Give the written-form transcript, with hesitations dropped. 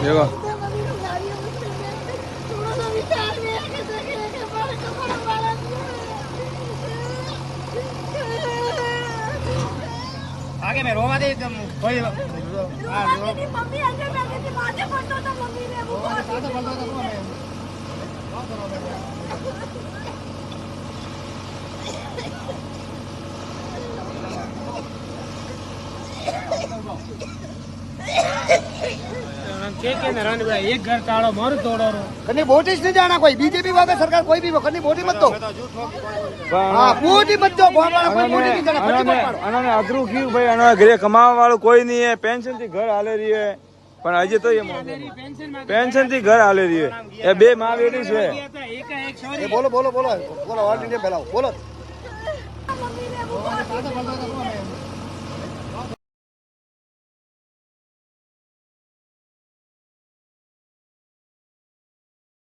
देखो आगे मैं रोवा दे कोई मम्मी अंदर बैठी थी माथे पड़ता था मम्मी ने वो के नारायण भाई एक घर ताड़ो मारो तोड़ो कहीं वोट ही नहीं जाना कोई बीजेपी वाले सरकार कोई भी कहीं वोट ही मत दो हाँ वोट ही मत दो कोई वोट ही नहीं जाना अने अगरू क्यों भाई अने घरे कमावा वाळो कोई नहीं है पेंशन थी घर हाले रही है पण हजे तो ये पेंशन थी घर हाले रही है ए बे मां बेटी छे बोलो बोलो बोलो बोलो ऑल इंडिया फैलाओ बोलो मम्मी ने वो